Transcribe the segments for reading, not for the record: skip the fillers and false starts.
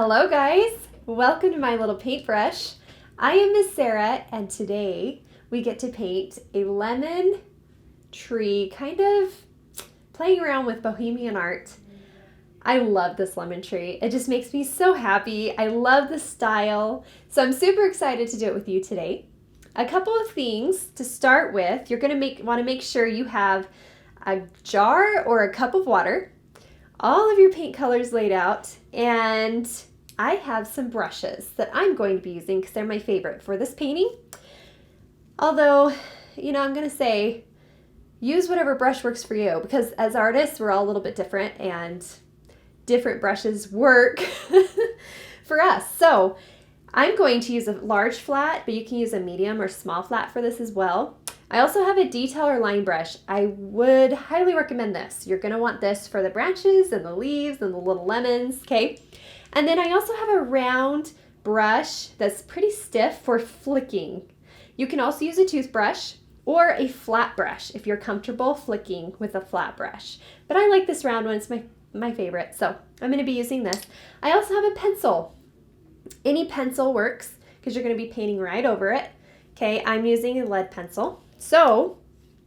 Hello guys, welcome to my little paintbrush. I am Miss Sarah and today we get to paint a lemon tree, kind of playing around with bohemian art. I love this lemon tree. It just makes me so happy. I love the style. So I'm super excited to do it with you today. A couple of things to start with. You're going to want to make sure you have a jar or a cup of water, all of your paint colors laid out, and I have some brushes that I'm going to be using because they're my favorite for this painting. Although, I'm going to say use whatever brush works for you, because as artists, we're all a little bit different and different brushes work for us. So I'm going to use a large flat, but you can use a medium or small flat for this as well. I also have a detail or line brush. I would highly recommend this. You're going to want this for the branches and the leaves and the little lemons, okay? And then I also have a round brush that's pretty stiff for flicking. You can also use a toothbrush or a flat brush if you're comfortable flicking with a flat brush. But I like this round one. It's my favorite, so I'm going to be using this. I also have a pencil. Any pencil works because you're going to be painting right over it. Okay, I'm using a lead pencil. So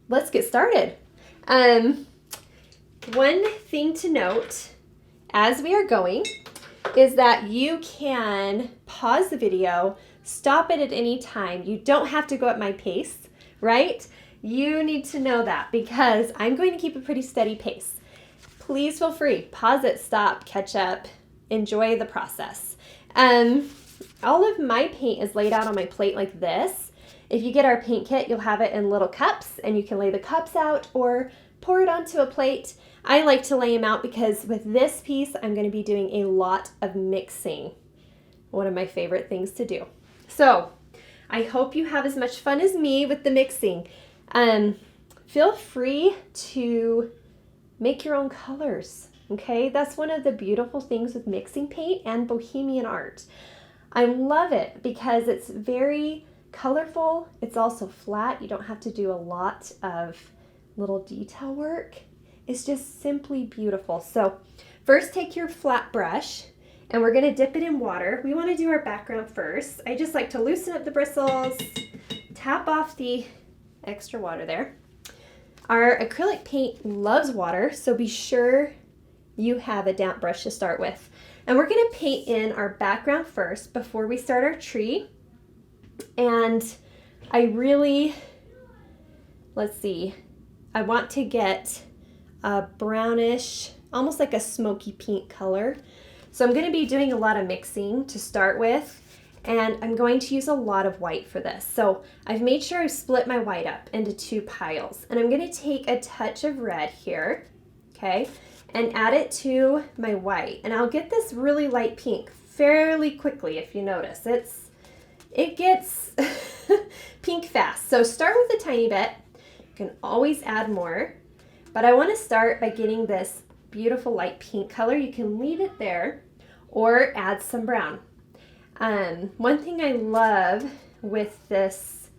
let's get started. One thing to note as we are going is that you can pause the video, stop it at any time. You don't have to go at my pace, right? You need to know that because I'm going to keep a pretty steady pace. Please feel free, pause it, stop, catch up, enjoy the process. All of my paint is laid out on my plate like this. If you get our paint kit, you'll have it in little cups and you can lay the cups out or pour it onto a plate. I like to lay them out because with this piece, I'm going to be doing a lot of mixing. One of my favorite things to do. So I hope you have as much fun as me with the mixing. Feel free to make your own colors. Okay, that's one of the beautiful things with mixing paint and bohemian art. I love it because it's very colorful. It's also flat. You don't have to do a lot of little detail work. It's just simply beautiful. So first take your flat brush and we're going to dip it in water. We want to do our background first. I just like to loosen up the bristles, tap off the extra water there. Our acrylic paint loves water, so be sure you have a damp brush to start with. And we're going to paint in our background first before we start our tree. And I want to get a brownish, almost like a smoky pink color. So I'm going to be doing a lot of mixing to start with, and I'm going to use a lot of white for this. So I've made sure I've split my white up into two piles, and I'm going to take a touch of red here, okay, and add it to my white. And I'll get this really light pink fairly quickly. If you notice, it gets pink fast. So start with a tiny bit. You can always add more, but I want to start by getting this beautiful light pink color. You can leave it there or add some brown. One thing I love with this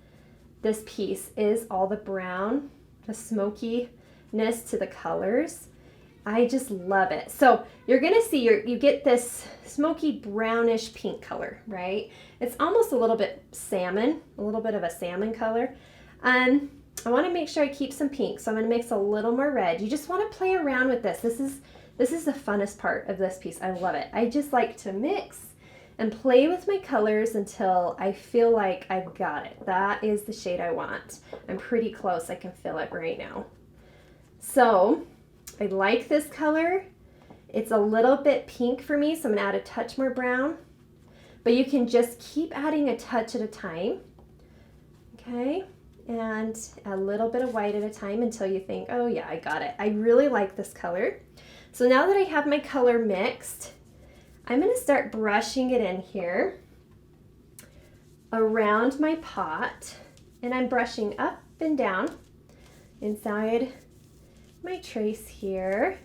piece is all the brown, the smokiness to the colors. I just love it. So you're going to see you get this smoky brownish pink color, right? It's almost a little bit salmon, a little bit of a salmon color. I want to make sure I keep some pink, so I'm going to mix a little more red. You just want to play around with this. This is the funnest part of this piece. I love it. I just like to mix and play with my colors until I feel like I've got it. That is the shade I want. I'm pretty close. I can feel it right now. So I like this color. It's a little bit pink for me, so I'm going to add a touch more brown. But you can just keep adding a touch at a time. Okay, and a little bit of white at a time until you think, oh yeah, I got it. I really like this color. So now that I have my color mixed, I'm going to start brushing it in here around my pot. And I'm brushing up and down inside my trace here,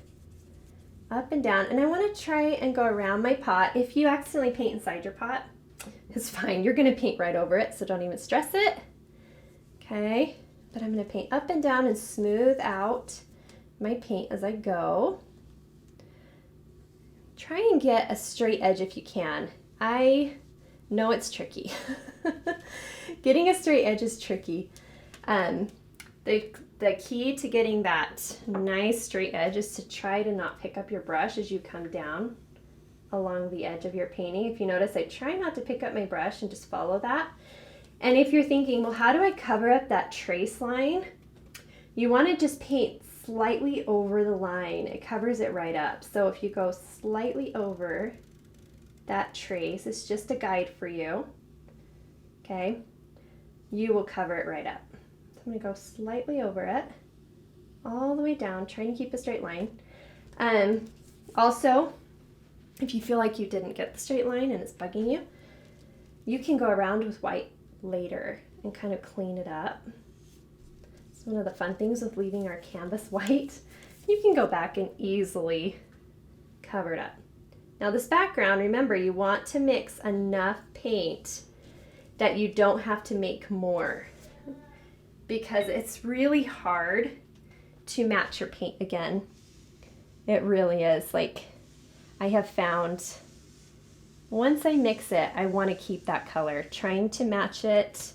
up and down, and I want to try and go around my pot. If you accidentally paint inside your pot, it's fine. You're going to paint right over it, so don't even stress it. Okay, but I'm going to paint up and down and smooth out my paint as I go. try and get a straight edge if you can. I know it's tricky. Getting a straight edge is tricky. The key to getting that nice straight edge is to try to not pick up your brush as you come down along the edge of your painting. If you notice, I try not to pick up my brush and just follow that. And if you're thinking, well, how do I cover up that trace line? You want to just paint slightly over the line. It covers it right up. So if you go slightly over that trace, it's just a guide for you. Okay, you will cover it right up. So I'm going to go slightly over it, all the way down, trying to keep a straight line. Also, if you feel like you didn't get the straight line and it's bugging you, you can go around with white later and kind of clean it up. It's one of the fun things with leaving our canvas white. You can go back and easily cover it up. Now this background, remember, you want to mix enough paint that you don't have to make more, because it's really hard to match your paint again. It really is. Like, I have found once I mix it, I want to keep that color. Trying to match it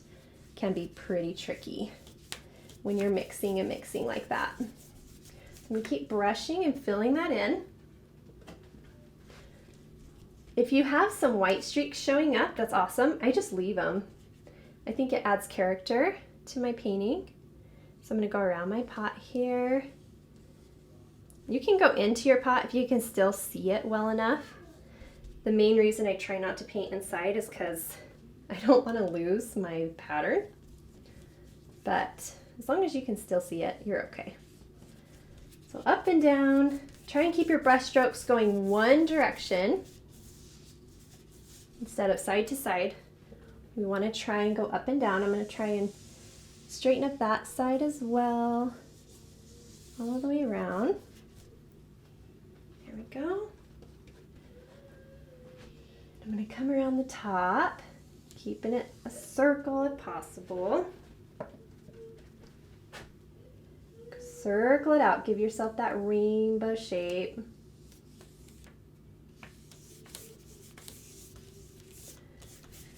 can be pretty tricky when you're mixing and mixing like that. I'm going to keep brushing and filling that in. If you have some white streaks showing up, that's awesome. I just leave them. I think it adds character to my painting. So I'm going to go around my pot here. You can go into your pot if you can still see it well enough. The main reason I try not to paint inside is because I don't want to lose my pattern. But as long as you can still see it, you're okay. So up and down. Try and keep your brush strokes going one direction instead of side to side. We want to try and go up and down. I'm going to try and straighten up that side as well, all the way around. There we go. I'm going to come around the top, keeping it a circle if possible. Circle it out. Give yourself that rainbow shape.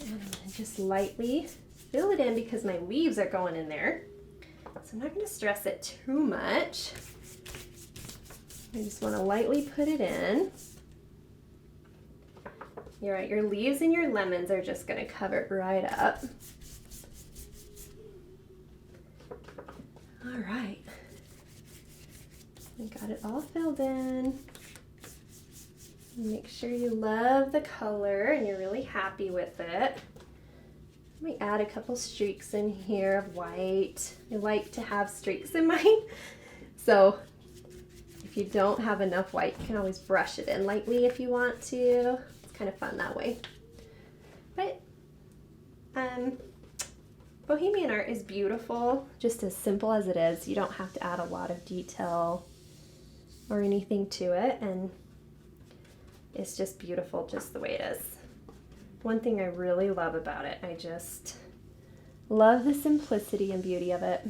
And I'm going to just lightly fill it in because my leaves are going in there. So I'm not going to stress it too much. I just want to lightly put it in. You're right, your leaves and your lemons are just going to cover it right up. All right. We got it all filled in. Make sure you love the color and you're really happy with it. Let me add a couple streaks in here of white. I like to have streaks in mine. So if you don't have enough white, you can always brush it in lightly if you want to. It's kind of fun that way. But Bohemian art is beautiful, just as simple as it is. You don't have to add a lot of detail or anything to it, and it's just beautiful just the way it is. One thing I really love about it, I just love the simplicity and beauty of it.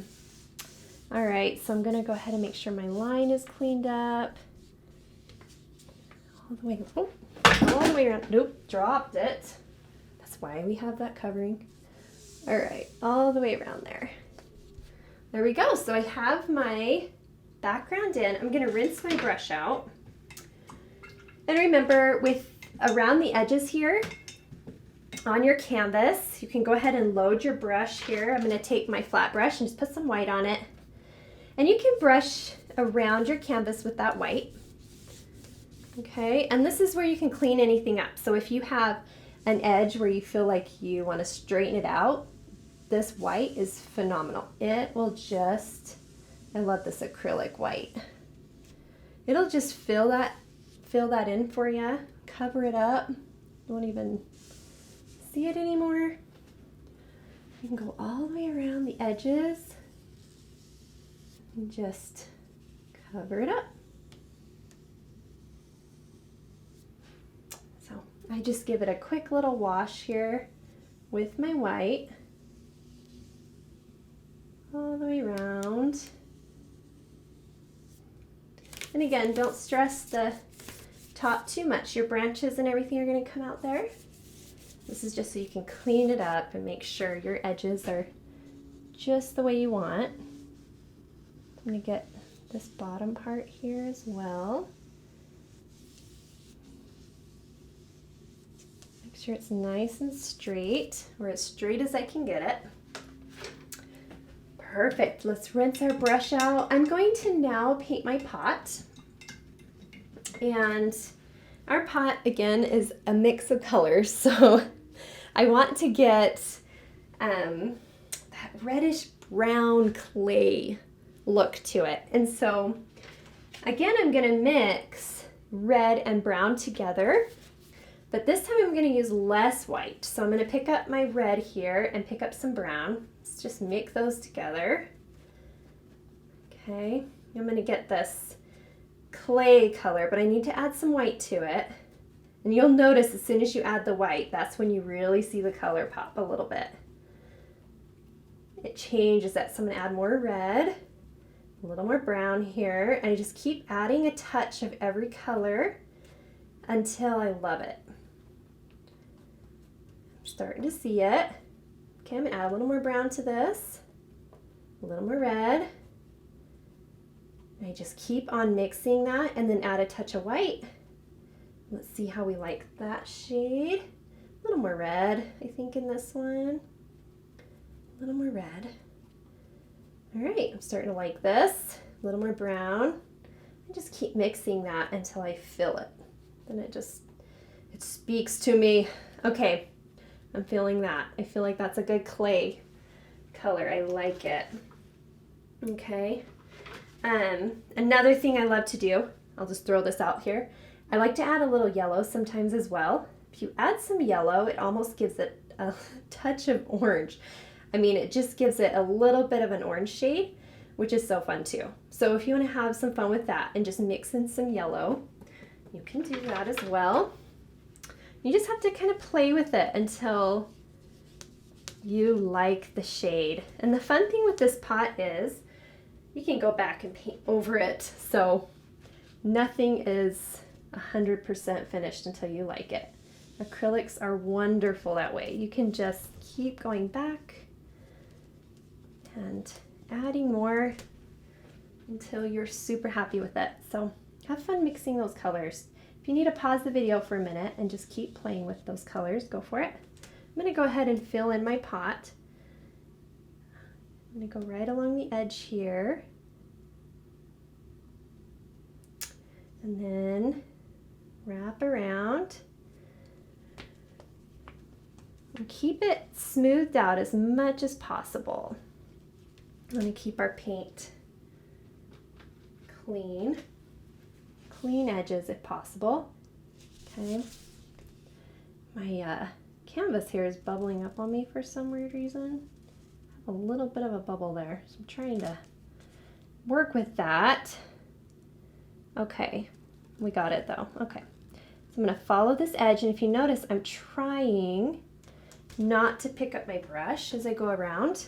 All right, so I'm gonna go ahead and make sure my line is cleaned up. All the way around. Nope, dropped it. That's why we have that covering. All right, all the way around there. There we go. So I have my background in. I'm gonna rinse my brush out. And remember, with around the edges here on your canvas, you can go ahead and load your brush here. I'm gonna take my flat brush and just put some white on it. And you can brush around your canvas with that white. Okay, and this is where you can clean anything up. So if you have an edge where you feel like you want to straighten it out, this white is phenomenal. It will just, I love this acrylic white. It'll just fill that in for you, cover it up. You won't even see it anymore. You can go all the way around the edges and just cover it up. So I just give it a quick little wash here with my white all the way around. And again, don't stress the top too much. Your branches and everything are going to come out there. This is just so you can clean it up and make sure your edges are just the way you want. I'm going to get this bottom part here as well. Make sure it's nice and straight, or as straight as I can get it. Perfect. Let's rinse our brush out. I'm going to now paint my pot. And our pot, again, is a mix of colors. So I want to get that reddish brown clay look to it. And so, again, I'm going to mix red and brown together. But this time I'm going to use less white. So I'm going to pick up my red here and pick up some brown. Let's just mix those together. Okay, I'm going to get this clay color, but I need to add some white to it. And you'll notice as soon as you add the white, that's when you really see the color pop a little bit. It changes that. So I'm going to add more red, a little more brown here, and I just keep adding a touch of every color until I love it. I'm starting to see it. Okay, I'm going to add a little more brown to this, a little more red. And I just keep on mixing that and then add a touch of white. Let's see how we like that shade. A little more red, I think, in this one. A little more red. All right, I'm starting to like this. A little more brown. I just keep mixing that until I feel it. Then it speaks to me. Okay, I'm feeling that. I feel like that's a good clay color. I like it. Okay. Another thing I love to do, I'll just throw this out here. I like to add a little yellow sometimes as well. If you add some yellow, it almost gives it a touch of orange. I mean, it just gives it a little bit of an orange shade, which is so fun too. So if you want to have some fun with that and just mix in some yellow, you can do that as well. You just have to kind of play with it until you like the shade. And the fun thing with this pot is you can go back and paint over it. So nothing is 100% finished until you like it. Acrylics are wonderful that way. You can just keep going back and adding more until you're super happy with it. So have fun mixing those colors. If you need to pause the video for a minute and just keep playing with those colors, go for it. I'm going to go ahead and fill in my pot. I'm going to go right along the edge here. And then wrap around. And keep it smoothed out as much as possible. I'm going to keep our paint clean. Clean edges if possible. Okay. My canvas here is bubbling up on me for some weird reason. I have a little bit of a bubble there, so I'm trying to work with that. Okay, we got it though. Okay, so I'm going to follow this edge, and if you notice, I'm trying not to pick up my brush as I go around.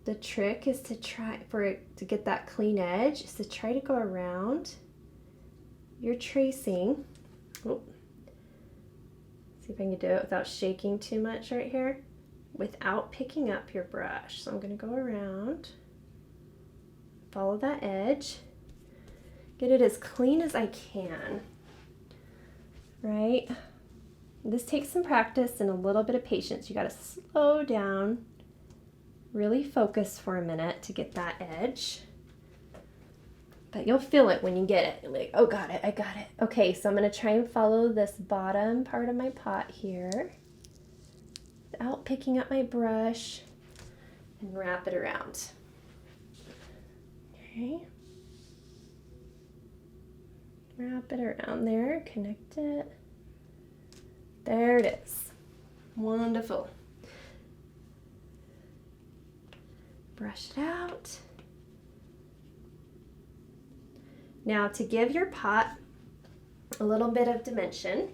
The trick is to try for it to get that clean edge is to try to go around your tracing. Oh, see if I can do it without shaking too much right here, without picking up your brush. So I'm going to go around, follow that edge, get it as clean as I can, right? This takes some practice and a little bit of patience. You got to slow down, really focus for a minute to get that edge. But you'll feel it when you get it. You're like, oh, got it, I got it. Okay, so I'm going to try and follow this bottom part of my pot here without picking up my brush and wrap it around. Okay. Wrap it around there, connect it. There it is. Wonderful. Brush it out. Now, to give your pot a little bit of dimension,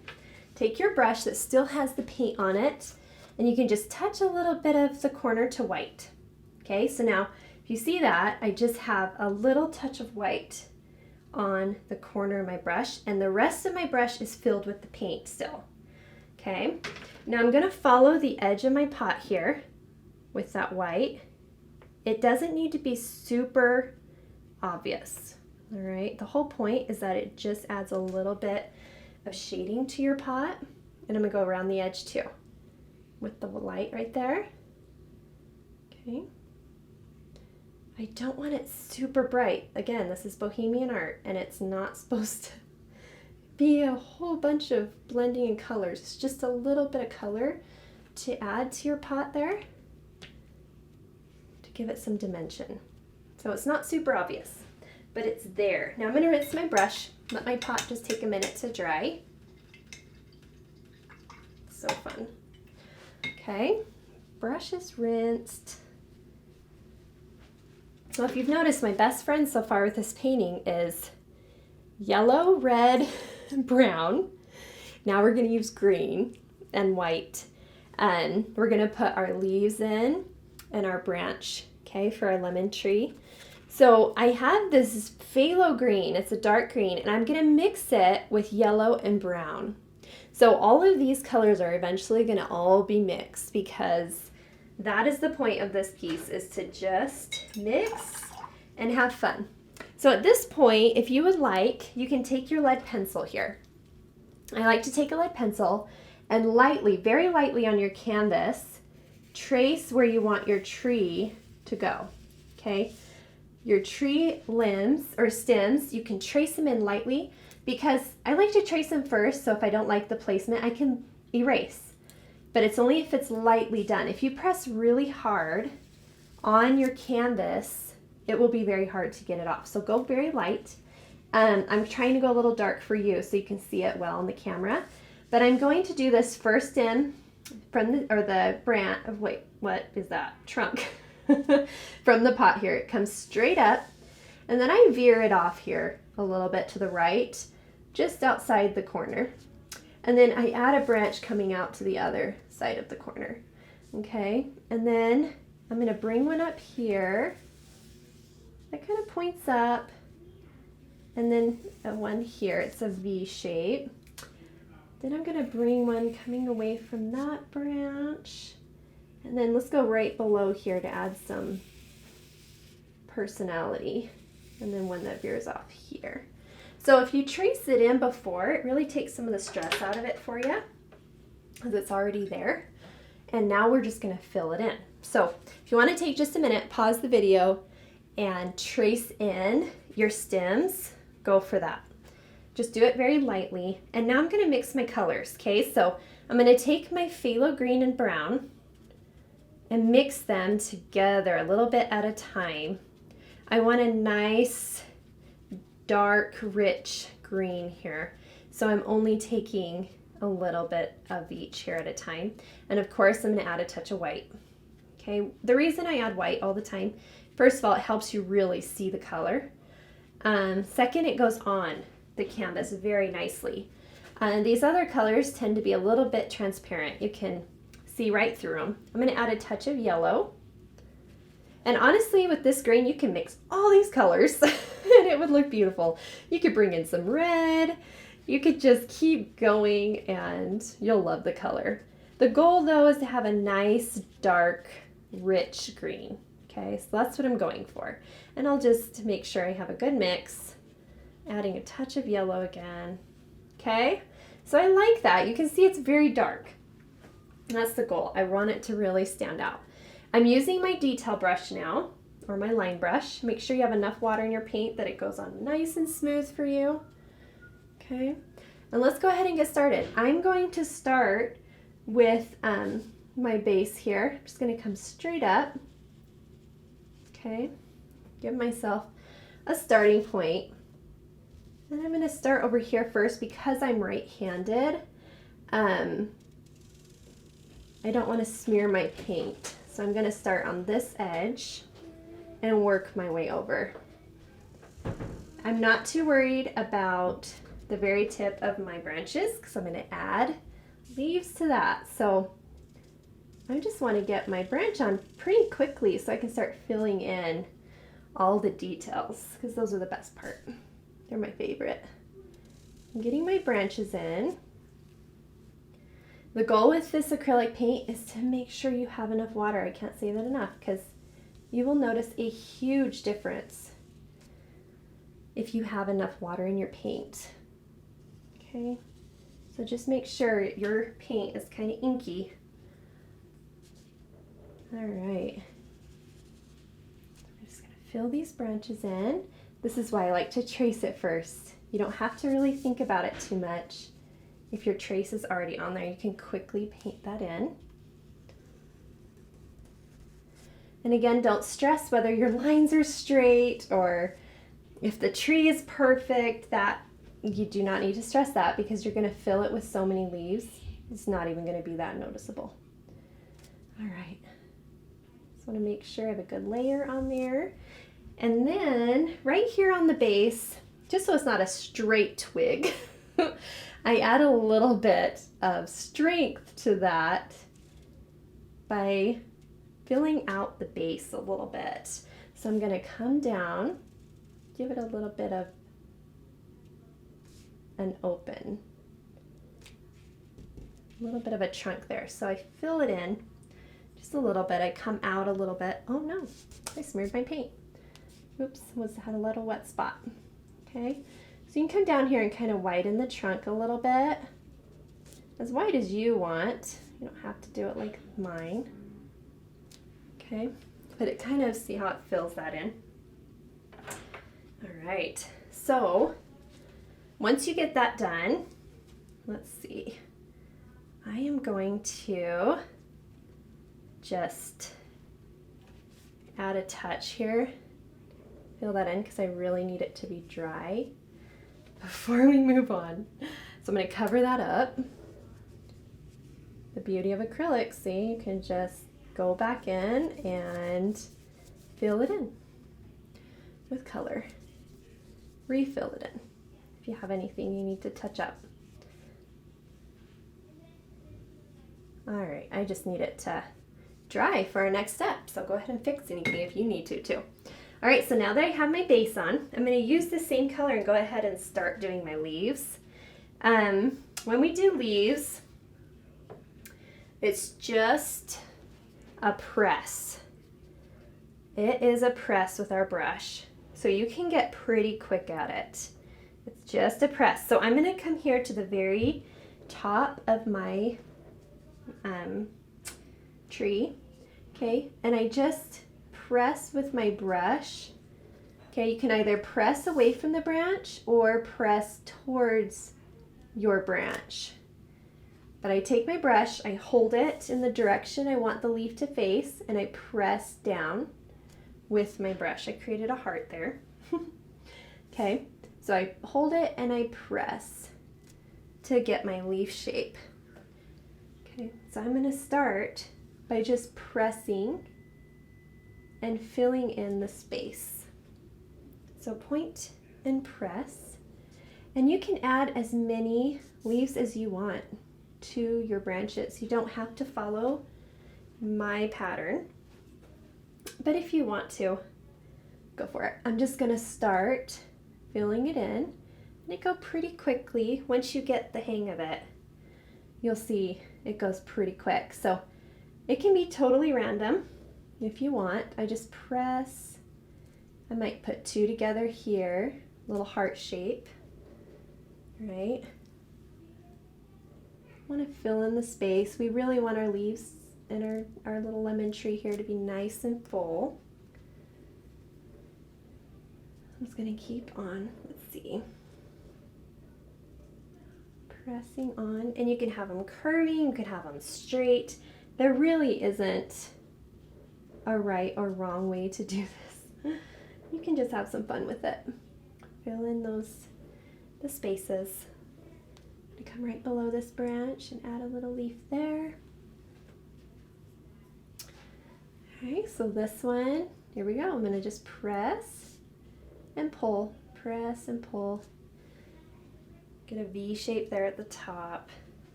take your brush that still has the paint on it, and you can just touch a little bit of the corner to white. Okay, so now if you see that, I just have a little touch of white on the corner of my brush, and the rest of my brush is filled with the paint still. Okay, now I'm gonna follow the edge of my pot here with that white. It doesn't need to be super obvious, all right? The whole point is that it just adds a little bit of shading to your pot, and I'm gonna go around the edge too with the light right there. Okay. I don't want it super bright. Again, this is Bohemian art, and it's not supposed to be a whole bunch of blending in colors. It's just a little bit of color to add to your pot there to give it some dimension. So it's not super obvious, but it's there. Now I'm going to rinse my brush, let my pot just take a minute to dry. So fun. Okay, brush is rinsed. So if you've noticed, my best friend so far with this painting is yellow, red, brown. Now we're going to use green and white, and we're going to put our leaves in and our branch, okay, for our lemon tree. So I have this phthalo green, it's a dark green, and I'm going to mix it with yellow and brown. So all of these colors are eventually going to all be mixed, because that is the point of this piece, is to just mix and have fun. So at this point, if you would like, you can take your lead pencil here. I like to take a lead pencil and lightly, very lightly on your canvas, trace where you want your tree to go, okay? Your tree limbs or stems, you can trace them in lightly, because I like to trace them first, so if I don't like the placement, I can erase. But it's only if it's lightly done. If you press really hard on your canvas, it will be very hard to get it off. So go very light. I'm trying to go a little dark for you so you can see it well on the camera. But I'm going to do this first stem from the branch of, wait, what is that? Trunk. From the pot here. It comes straight up, and then I veer it off here a little bit to the right, just outside the corner. And then I add a branch coming out to the other side of the corner. Okay, and then I'm going to bring one up here. That kind of points up. And then one here, it's a V shape. Then I'm going to bring one coming away from that branch. And then let's go right below here to add some personality. And then one that veers off here. So if you trace it in before, it really takes some of the stress out of it for you, because it's already there. And now we're just going to fill it in. So if you want to take just a minute, pause the video and trace in your stems, go for that. Just do it very lightly. And now I'm going to mix my colors, okay? So I'm going to take my phthalo green and brown and mix them together a little bit at a time. I want a nice dark, rich green here. So I'm only taking a little bit of each here at a time. And of course, I'm going to add a touch of white. Okay, the reason I add white all the time, first of all, it helps you really see the color. Second, it goes on the canvas very nicely. These other colors tend to be a little bit transparent. You can see right through them. I'm going to add a touch of yellow. And honestly, with this green, you can mix all these colors and it would look beautiful. You could bring in some red. You could just keep going and you'll love the color. The goal, though, is to have a nice, dark, rich green. Okay, so that's what I'm going for. And I'll just make sure I have a good mix, adding a touch of yellow again. Okay, so I like that. You can see it's very dark. And that's the goal. I want it to really stand out. I'm using my detail brush now, or my line brush. Make sure you have enough water in your paint that it goes on nice and smooth for you. Okay, and let's go ahead and get started. I'm going to start with my base here. I'm just going to come straight up. Okay, give myself a starting point. And I'm going to start over here first because I'm right-handed. I don't want to smear my paint. So I'm going to start on this edge and work my way over. I'm not too worried about the very tip of my branches because I'm going to add leaves to that. So I just want to get my branch on pretty quickly so I can start filling in all the details because those are the best part. They're my favorite. I'm getting my branches in. The goal with this acrylic paint is to make sure you have enough water. I can't say that enough because you will notice a huge difference if you have enough water in your paint. Okay, so just make sure your paint is kind of inky. All right, I'm just gonna fill these branches in. This is why I like to trace it first. You don't have to really think about it too much. If your trace is already on there, you can quickly paint that in. And again, don't stress whether your lines are straight or if the tree is perfect. That you do not need to stress that because you're going to fill it with so many leaves. It's not even going to be that noticeable. All right. Just want to make sure I have a good layer on there. And then right here on the base, just so it's not a straight twig, I add a little bit of strength to that by filling out the base a little bit. So I'm going to come down, give it a little bit of an open, a little bit of a chunk there. So I fill it in just a little bit. I come out a little bit. Oh no, I smeared my paint. Oops, had a little wet spot. Okay, so you can come down here and kind of widen the trunk a little bit, as wide as you want. You don't have to do it like mine. Okay, but it kind of, see how it fills that in. All right, so once you get that done, let's see, I am going to just add a touch here. Fill that in because I really need it to be dry before we move on. So I'm going to cover that up. The beauty of acrylic, see, you can just go back in and fill it in with color. Refill it in if you have anything you need to touch up. All right, I just need it to dry for our next step. So go ahead and fix anything if you need to too. All right, so now that I have my base on, I'm going to use the same color and go ahead and start doing my leaves. When we do leaves, it's just a press. It is a press with our brush, so you can get pretty quick at it. It's just a press. So I'm going to come here to the very top of my tree, okay, and I just press with my brush. Okay, you can either press away from the branch or press towards your branch. But I take my brush, I hold it in the direction I want the leaf to face, and I press down with my brush. I created a heart there. Okay, so I hold it and I press to get my leaf shape. Okay, so I'm going to start by just pressing and filling in the space. So point and press, and you can add as many leaves as you want to your branches. You don't have to follow my pattern, but if you want to, go for it. I'm just going to start filling it in, and it goes pretty quickly. Once you get the hang of it, you'll see it goes pretty quick. So it can be totally random. If you want, I just press, I might put two together here, little heart shape, right? Want to fill in the space. We really want our leaves and our little lemon tree here to be nice and full. I'm just going to keep on, let's see, pressing on, and you can have them curving, you can have them straight. There really isn't a right or wrong way to do this. You can just have some fun with it. Fill in the spaces. I'm gonna come right below this branch and add a little leaf there. Okay, so this one, here we go. I'm gonna just press and pull, press and pull. Get a V shape there at the top.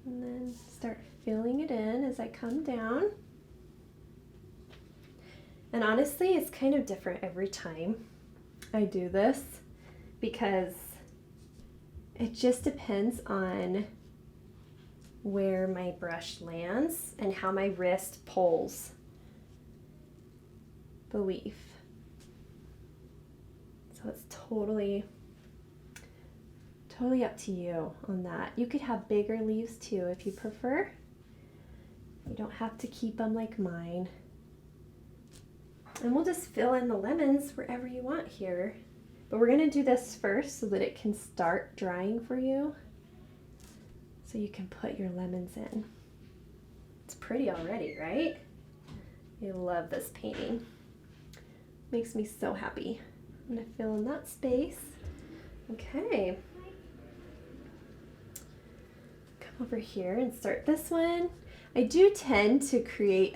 And then start filling it in as I come down. And honestly, it's kind of different every time. I do this because it just depends on where my brush lands and how my wrist pulls the leaf. So it's totally up to you on that. You could have bigger leaves too if you prefer. You don't have to keep them like mine. And we'll just fill in the lemons wherever you want here. But we're gonna do this first so that it can start drying for you. So you can put your lemons in. It's pretty already, right? I love this painting. Makes me so happy. I'm gonna fill in that space. Okay. Come over here and start this one. I do tend to create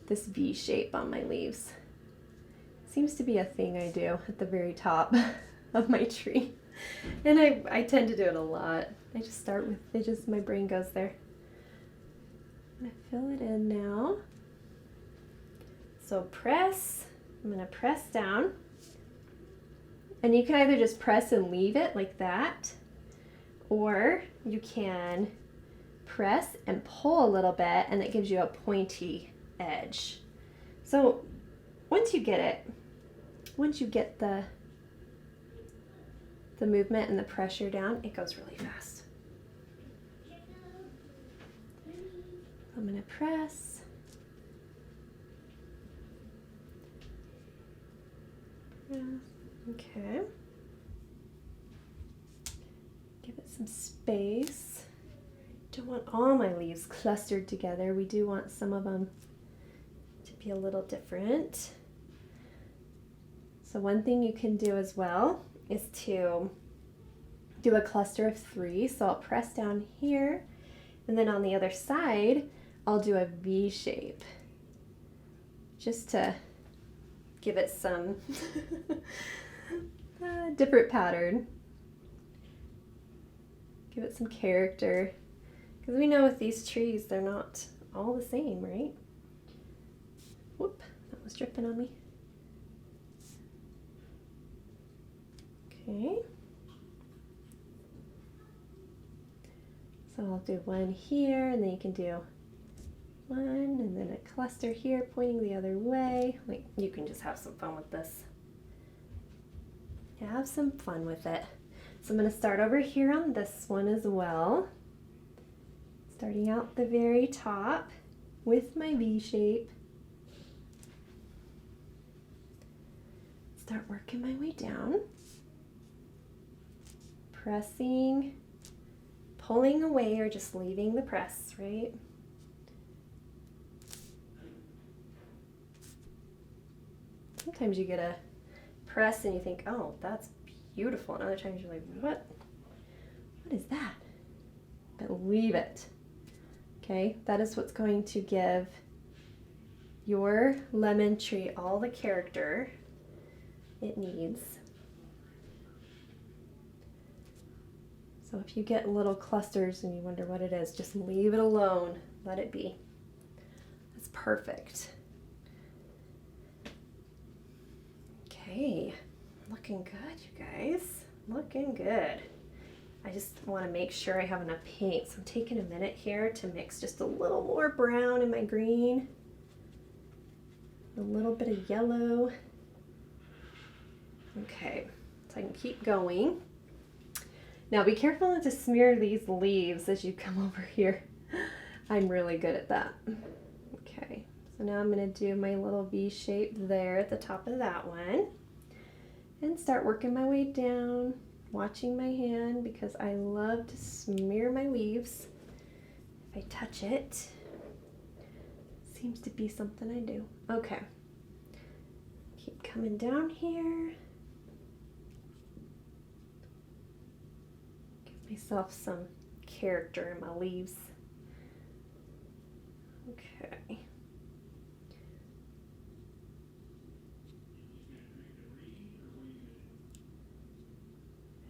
this V shape on my leaves. Seems to be a thing I do at the very top of my tree. And I tend to do it a lot. I just start with, my brain goes there. I'm gonna fill it in now. So I'm gonna press down. And you can either just press and leave it like that, or you can press and pull a little bit and it gives you a pointy edge. So once you get the movement and the pressure down, it goes really fast. I'm gonna press. Okay. Give it some space. Don't want all my leaves clustered together. We do want some of them to be a little different. So one thing you can do as well is to do a cluster of 3. So I'll press down here, and then on the other side, I'll do a V shape, just to give it some different pattern. Give it some character. Because we know with these trees, they're not all the same, right? Whoop, that was dripping on me. Okay. So I'll do one here, and then you can do one, and then a cluster here pointing the other way. Like, you can just have some fun with this. Have some fun with it. So I'm going to start over here on this one as well. Starting out the very top with my V shape. Start working my way down. Pressing, pulling away, or just leaving the press, right? Sometimes you get a press and you think, oh, that's beautiful. And other times you're like, what is that? But leave it. Okay, that is what's going to give your lemon tree all the character it needs. So if you get little clusters and you wonder what it is, just leave it alone. Let it be. That's perfect. Okay, looking good, you guys. Looking good. I just want to make sure I have enough paint. So I'm taking a minute here to mix just a little more brown in my green. A little bit of yellow. Okay, so I can keep going. Now be careful not to smear these leaves as you come over here. I'm really good at that. Okay, so now I'm going to do my little V shape there at the top of that one. And start working my way down, watching my hand because I love to smear my leaves. If I touch it, seems to be something I do. Okay, keep coming down here. Give myself some character in my leaves. Okay.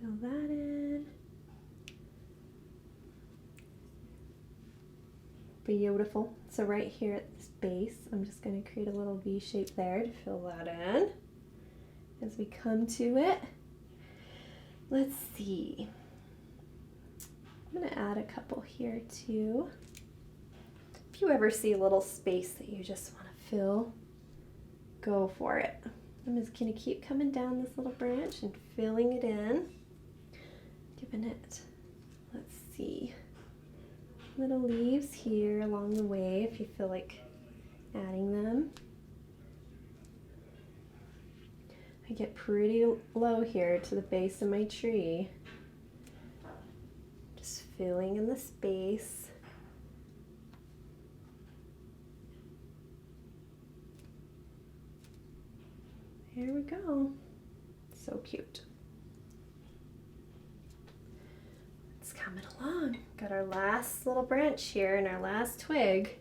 Fill that in. Beautiful. So right here at this base, I'm just going to create a little V shape there to fill that in. as we come to it. Let's see. I'm going to add a couple here too. If you ever see a little space that you just want to fill, go for it. I'm just going to keep coming down this little branch and filling it in, giving it, let's see, little leaves here along the way if you feel like adding them. I get pretty low here to the base of my tree. Just filling in the space. Here we go. So cute. It's coming along. Got our last little branch here and our last twig.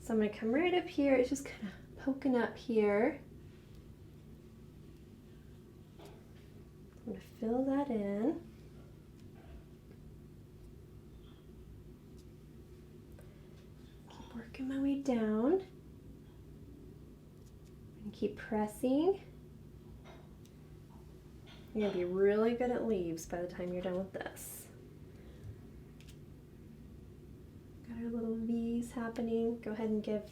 So I'm going to come right up here. It's just kind of poking up here. I'm going to fill that in. Keep working my way down. And keep pressing. You're going to be really good at leaves by the time you're done with this. Got our little V's happening. Go ahead and give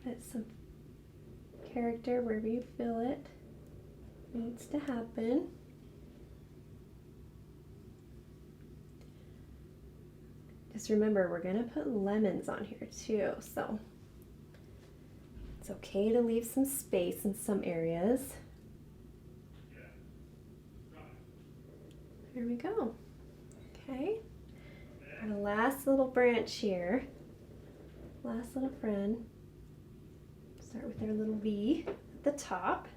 it some character wherever you feel it needs to happen. Just remember, we're going to put lemons on here too, so it's okay to leave some space in some areas. There we go. Okay. Got a last little branch here. Last little friend. Start with our little V at the top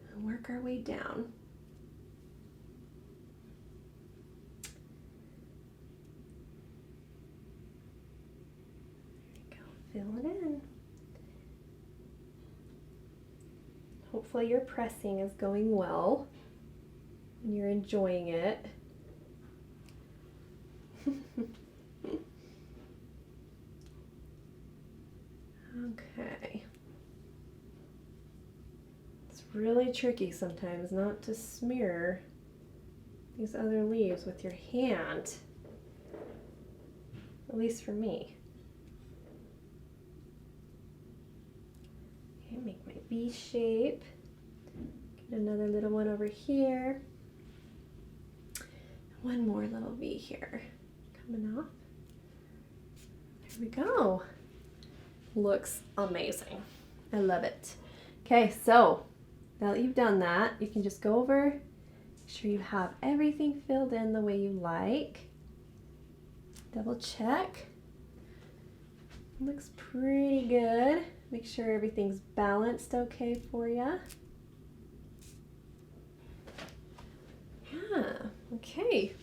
and work our way down. There we go. Fill it in. Hopefully your pressing is going well and you're enjoying it. Okay. It's really tricky sometimes not to smear these other leaves with your hand, at least for me. Okay, make my V shape. Get another little one over here. One more little V here. Coming off. There we go. Looks amazing. I love it. Okay, so now that you've done that, you can just go over, make sure you have everything filled in the way you like. Double check. Looks pretty good. Make sure everything's balanced okay for you. Yeah, okay.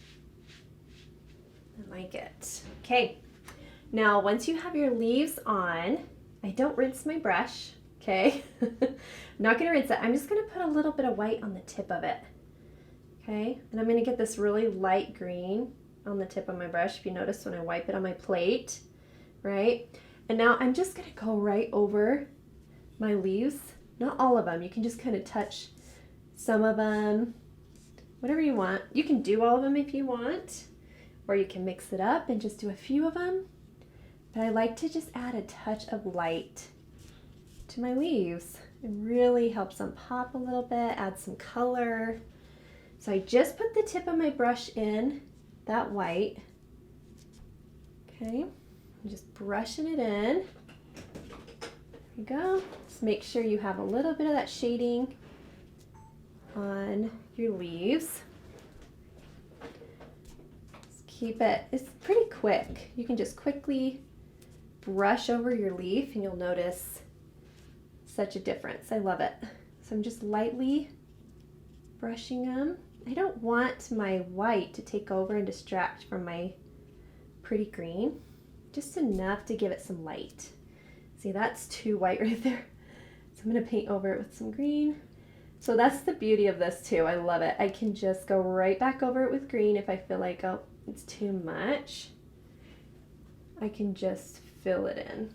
I like it. Okay, now once you have your leaves on, I don't rinse my brush, okay? I'm not gonna rinse it. I'm just gonna put a little bit of white on the tip of it, okay? And I'm gonna get this really light green on the tip of my brush, if you notice when I wipe it on my plate, right? And now I'm just gonna go right over my leaves, not all of them. You can just kind of touch some of them, whatever you want. You can do all of them if you want, or you can mix it up and just do a few of them. But I like to just add a touch of light to my leaves. It really helps them pop a little bit, add some color. So I just put the tip of my brush in that white. Okay, I'm just brushing it in. There you go. Just make sure you have a little bit of that shading on your leaves. Just keep it, it's pretty quick. You can just quickly brush over your leaf and you'll notice such a difference. I love it. So I'm just lightly brushing them. I don't want my white to take over and distract from my pretty green. Just enough to give it some light. See, that's too white right there. So I'm going to paint over it with some green. So that's the beauty of this too. I love it. I can just go right back over it with green if I feel like, oh, it's too much. I can just fill it in.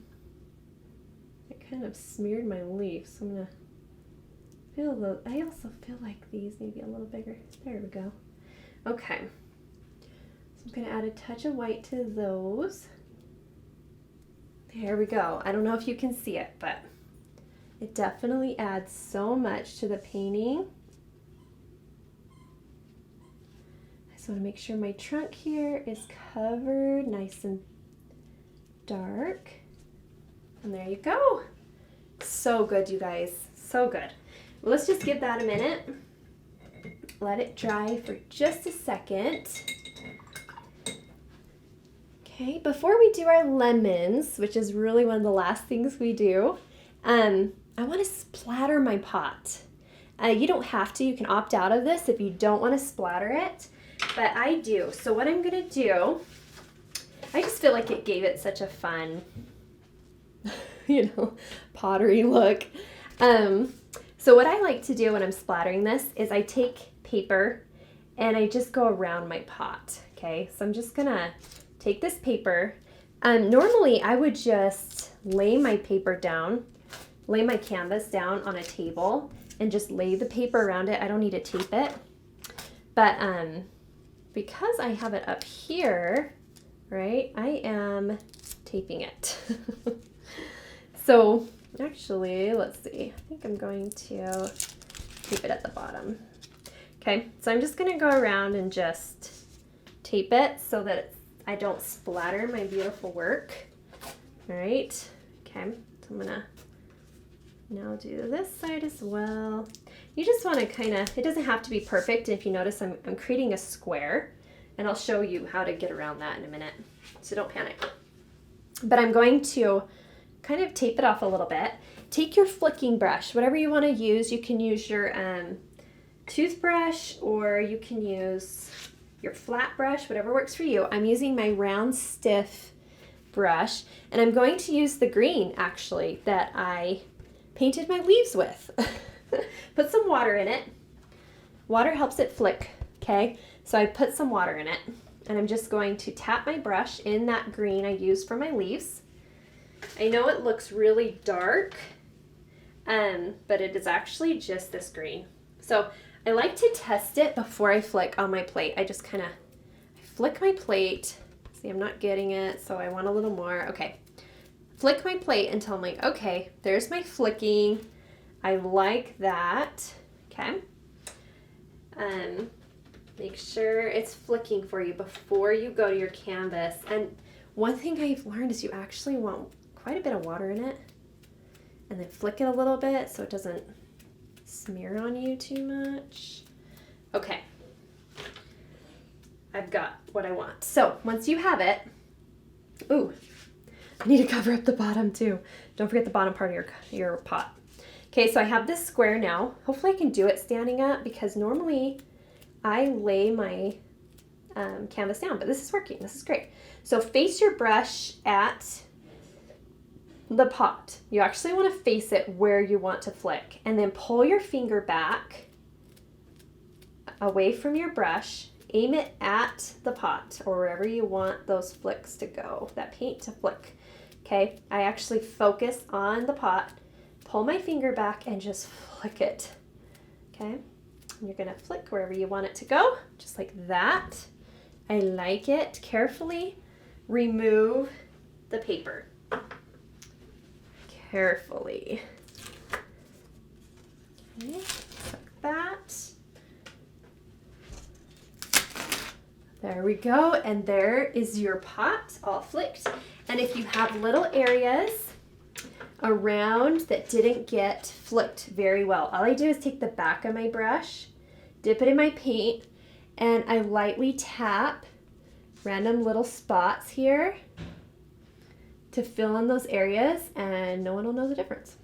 It kind of smeared my leaf, so I'm going to I also feel like these maybe a little bigger. There we go. Okay. So I'm going to add a touch of white to those. There we go. I don't know if you can see it, but it definitely adds so much to the painting. I just want to make sure my trunk here is covered nice and dark. And there you go. So good, you guys. So good. Well, let's just give that a minute. Let it dry for just a second. Okay, before we do our lemons, which is really one of the last things we do, I want to splatter my pot. You don't have to. You can opt out of this if you don't want to splatter it, but I do. So what I'm going to do, I just feel like it gave it such a fun, pottery look. So what I like to do when I'm splattering this is I take paper and I just go around my pot. Okay, so I'm just going to take this paper. Normally I would just lay my paper down, lay my canvas down on a table and just lay the paper around it. I don't need to tape it. But because I have it up here, right, I am taping it. So actually, let's see, I think I'm going to tape it at the bottom. Okay, so I'm just gonna go around and just tape it so that I don't splatter my beautiful work. All right, okay, so I'm gonna now do this side as well. You just wanna it doesn't have to be perfect. If you notice, I'm creating a square, and I'll show you how to get around that in a minute, so don't panic. But I'm going to kind of tape it off a little bit. Take your flicking brush, whatever you wanna use. You can use your toothbrush, or you can use your flat brush, whatever works for you. I'm using my round stiff brush, and I'm going to use the green actually that I painted my leaves with. Put some water in it. Water helps it flick, okay? So I put some water in it, and I'm just going to tap my brush in that green I used for my leaves. I know it looks really dark, but it is actually just this green. So I like to test it before I flick on my plate. I just kind of flick my plate. See, I'm not getting it, so I want a little more. Okay, flick my plate until I'm like, okay, there's my flicking. I like that. Okay. Make sure it's flicking for you before you go to your canvas. And one thing I've learned is you actually want quite a bit of water in it, and then flick it a little bit so it doesn't smear on you too much. Okay, I've got what I want. So once you have it, ooh, I need to cover up the bottom too. Don't forget the bottom part of your pot. Okay, so I have this square now. Hopefully I can do it standing up, because normally I lay my canvas down, but this is working. This is great. So face your brush at the pot. You actually want to face it where you want to flick, and then pull your finger back away from your brush. Aim it at the pot or wherever you want those flicks to go, that paint to flick. Okay, I actually focus on the pot, pull my finger back, and just flick it. Okay, and you're gonna flick wherever you want it to go, just like that. I like it. Carefully remove the paper. Carefully. Okay, like that. There we go, and there is your pot all flicked. And if you have little areas around that didn't get flicked very well, all I do is take the back of my brush, dip it in my paint, and I lightly tap random little spots here to fill in those areas, and no one will know the difference.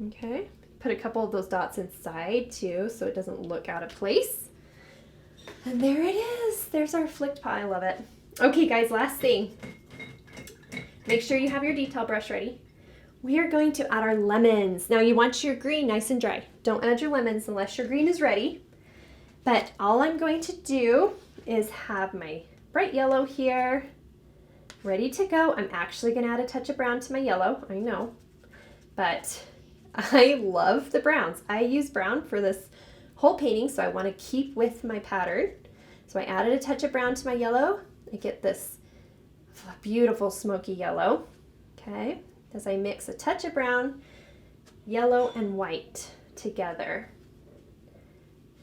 Okay, put a couple of those dots inside too so it doesn't look out of place. And there it is. There's our flicked pot. I love it. Okay guys, last thing. Make sure you have your detail brush ready. We are going to add our lemons. Now you want your green nice and dry. Don't add your lemons unless your green is ready. But all I'm going to do is have my bright yellow here ready to go. I'm actually going to add a touch of brown to my yellow, I know. But I love the browns. I use brown for this whole painting, so I want to keep with my pattern. So I added a touch of brown to my yellow. I get this beautiful smoky yellow. Okay, as I mix a touch of brown, yellow, and white together.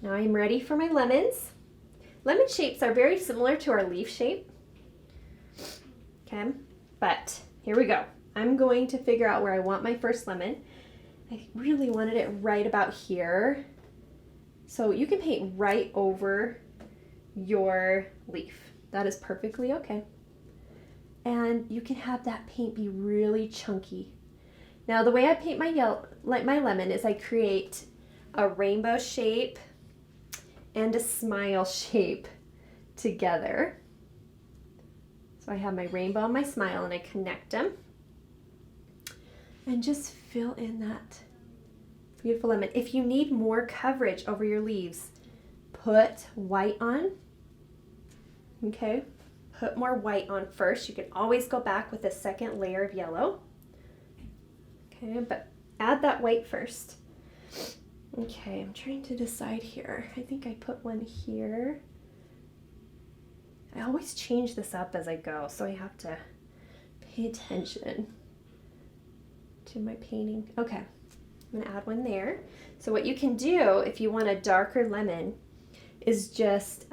Now I'm ready for my lemons. Lemon shapes are very similar to our leaf shape. Okay, but here we go. I'm going to figure out where I want my first lemon. I really wanted it right about here. So you can paint right over your leaf. That is perfectly okay. And you can have that paint be really chunky. Now the way I paint my lemon is I create a rainbow shape and a smile shape together. So I have my rainbow and my smile and I connect them. And just fill in that beautiful lemon. If you need more coverage over your leaves, put white on. Okay, put more white on first. You can always go back with a second layer of yellow. Okay, but add that white first. Okay, I'm trying to decide here. I think I put one here. I always change this up as I go, so I have to pay attention to my painting. Okay, I'm gonna add one there. So what you can do if you want a darker lemon is just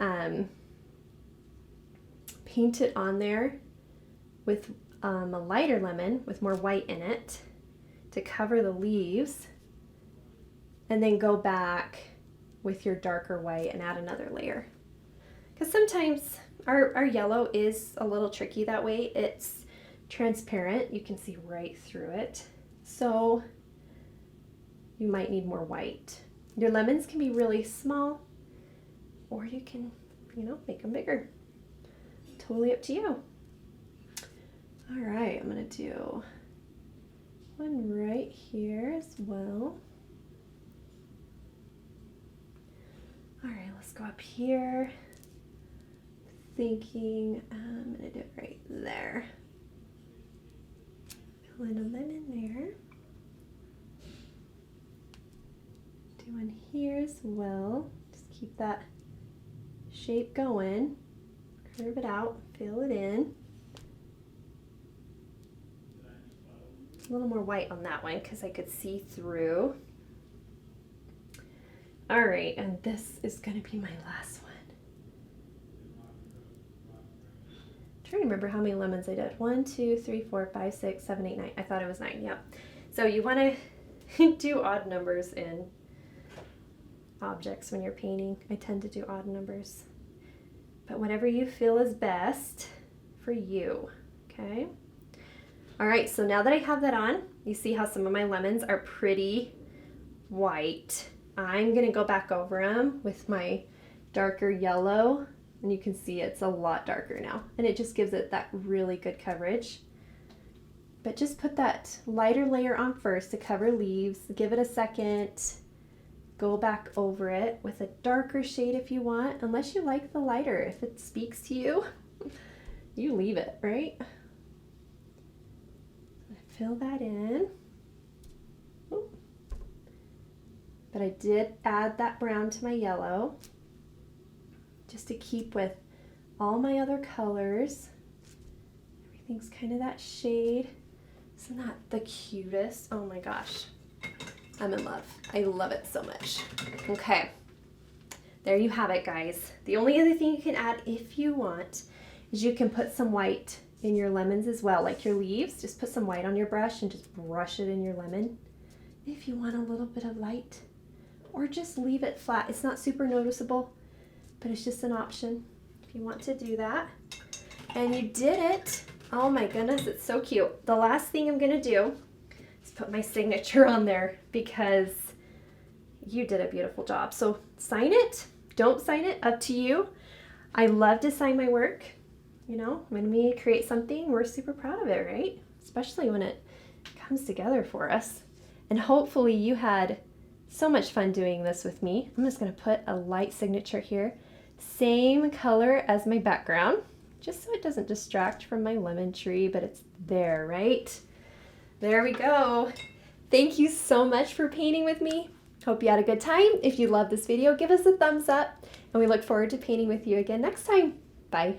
paint it on there with a lighter lemon with more white in it to cover the leaves, and then go back with your darker white and add another layer. Because sometimes our yellow is a little tricky that way. It's transparent. You can see right through it. So you might need more white. Your lemons can be really small, or you can, make them bigger. Totally up to you. All right, I'm gonna do one right here as well. All right, let's go up here. Thinking I'm gonna do it right there. Fill in a lemon there. Do one here as well. Just keep that shape going. Curve it out, fill it in. A little more white on that one because I could see through. All right, and this is going to be my last one. I'm trying to remember how many lemons I did. 1, 2, 3, 4, 5, 6, 7, 8, 9. I thought it was 9, yep. So you want to do odd numbers in objects when you're painting. I tend to do odd numbers. But whatever you feel is best for you, okay? All right, so now that I have that on, you see how some of my lemons are pretty white. I'm gonna go back over them with my darker yellow, and you can see it's a lot darker now, and it just gives it that really good coverage. But just put that lighter layer on first to cover leaves, give it a second, go back over it with a darker shade if you want, unless you like the lighter. If it speaks to you, you leave it, right? Fill that in. Ooh. But I did add that brown to my yellow just to keep with all my other colors. Everything's kind of that shade. Isn't that the cutest? Oh my gosh. I'm in love. I love it so much. Okay. There you have it, guys. The only other thing you can add if you want is you can put some white in your lemons as well, like your leaves. Just put some white on your brush and just brush it in your lemon if you want a little bit of light, or just leave it flat. It's not super noticeable, but it's just an option if you want to do that. And you did it. Oh my goodness, it's so cute. The last thing I'm gonna do is put my signature on there because you did a beautiful job. So sign it, don't sign it, up to you. I love to sign my work. You know, when we create something, we're super proud of it, right? Especially when it comes together for us. And hopefully you had so much fun doing this with me. I'm just gonna put a light signature here. Same color as my background, just so it doesn't distract from my lemon tree, but it's there, right? There we go. Thank you so much for painting with me. Hope you had a good time. If you love this video, give us a thumbs up, and we look forward to painting with you again next time. Bye.